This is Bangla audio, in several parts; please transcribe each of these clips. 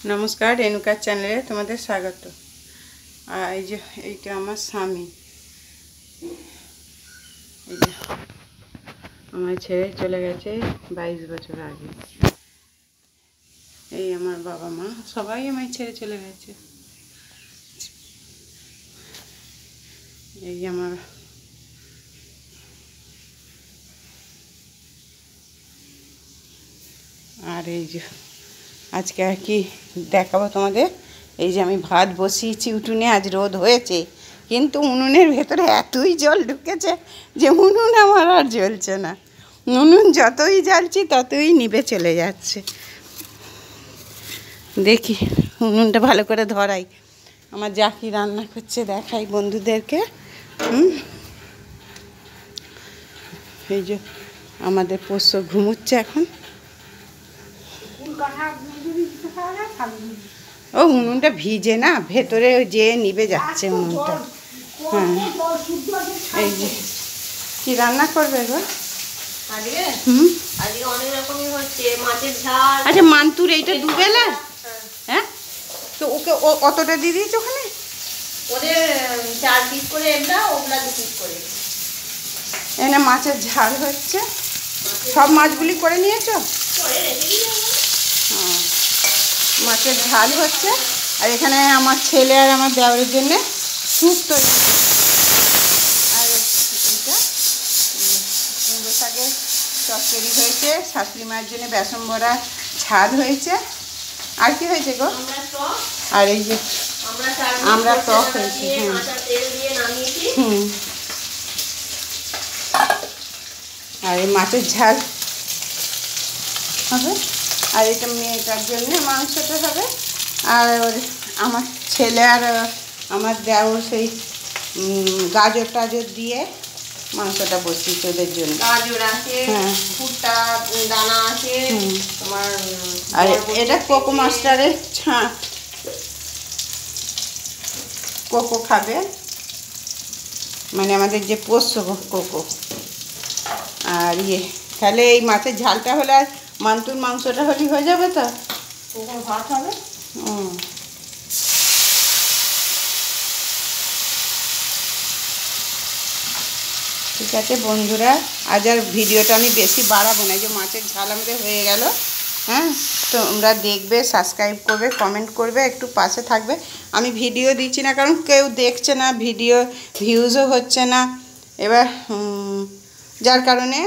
नमस्कार रेणुका चैनले तुम्हारे स्वागत। এইটা আমার স্বামী আমায় ছেড়ে চলে গেছে 22 বছর আগে। এই আমার বাবা মা সবাই আমায় ছেড়ে চলে গেছে। এই আমার আর এই যে আজকে আর কি দেখাবো তোমাদের। এই যে আমি ভাত বসিয়েছি উঠোনে, আজ রোদ হয়েছে কিন্তু উনুনের ভেতরে এতই জল ঢুকেছে যে উনুন আমার আর জ্বলছে না। উনুন যতই জ্বালছি ততই নিভে চলে যাচ্ছে। দেখি উনুনটা ভালো করে ধরাই। আমার যা কি রান্না করছে দেখাই বন্ধুদেরকে। এই যে আমাদের পোষ্য ঘুমোচ্ছে এখন। ও উনুনটা ভিজে না, ভেতরে যে নিভে যাচ্ছে উনুনটা। হ্যাঁ এই যে কি রান্না করবে গো আজকে? আজকে অনেক রকমই হচ্ছে, মাছের ঝাল। আচ্ছা মান্তুর এইটা দুবেলা? হ্যাঁ তো ওকে অতটা দিয়ে দিয়েছো ওখানে? ওদের 4 পিস করে একটা, ওগুলা 2 পিস করে। এনে মাছের ঝাল হচ্ছে। সব মাছগুলি করে নিয়েছো? হ্যাঁ মাছের ঝাল হচ্ছে। আর এখানে আমার ছেলে আর আমার দেওয়ারের জন্য স্যুপ তৈরি। আর এইটা কুমড়ো শাকের চচ্চড়ি হয়েছে, শাশুড়ি মায়ের জন্য বেসন বড়া ঝাল হয়েছে। আর কি হয়েছে গো? আর এই যে আমরা টক হয়েছে। আর এই মাছের ঝাল হবে। আর এটা মেয়েটার জন্য মাংসটা হবে। আর আমার ছেলে আর আমার দেওর সেই গাজর টাজর দিয়ে মাংসটা বসিয়েছে ওদের জন্য। গাজর আছে, হ্যাঁ ভুট্টা দানা আছে তোমার। আর এটা কোকো মাস্টারের ছাঁচ, কোকো খাবে, মানে আমাদের যে পোষ্য কোকো। আর তাহলে এই মাছের ঝালটা হলে আর মান্তুর মাংসটা হলেই হয়ে যাবে। তো ভাত হবে। ঠিক আছে বন্ধুরা, আজ আর ভিডিওটা আমি বেশি বাড়াবো না। যে মাছের ঝাল আমাদের হয়ে গেল। হ্যাঁ তোমরা দেখবে, সাবস্ক্রাইব করবে, কমেন্ট করবে, একটু পাশে থাকবে। আমি ভিডিও দিচ্ছি না কারণ কেউ দেখছে না, ভিডিও ভিউজও হচ্ছে না। এবার যার কারণে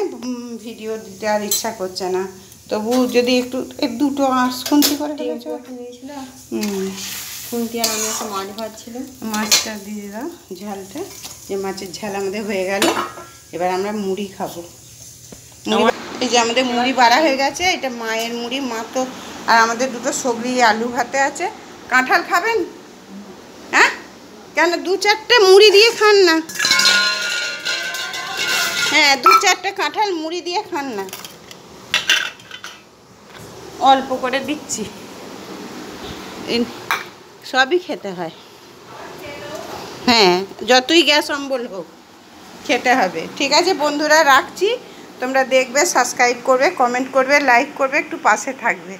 ভিডিও দিতে আর ইচ্ছা করছে না। তবু যদি একটু দুটো খুন্তি করে খুন্তি আর আমি একটা মাছ ভাজছিল, মাছটা দিয়ে দাও ঝালটা। যে মাছের ঝাল আমাদের হয়ে গেল। এবার আমরা মুড়ি খাবো। এই যে আমাদের মুড়ি বাড়া হয়ে গেছে। এটা মায়ের মুড়ি, মা তো। আর আমাদের দুটো সবজি আলু ভাতে আছে। কাঁঠাল খাবেন? হ্যাঁ কেন 2-4টে মুড়ি দিয়ে খান না। হ্যাঁ 2-4টে কাঁঠাল মুড়ি দিয়ে খান না। অল্প করে দিচ্ছি, সবই খেতে হয়। হ্যাঁ যতই গ্যাস অম্বল হোক খেতে হবে। ঠিক আছে বন্ধুরা রাখছি। তোমরা দেখবে, সাবস্ক্রাইব করবে, কমেন্ট করবে, লাইক করবে, একটু পাশে থাকবে।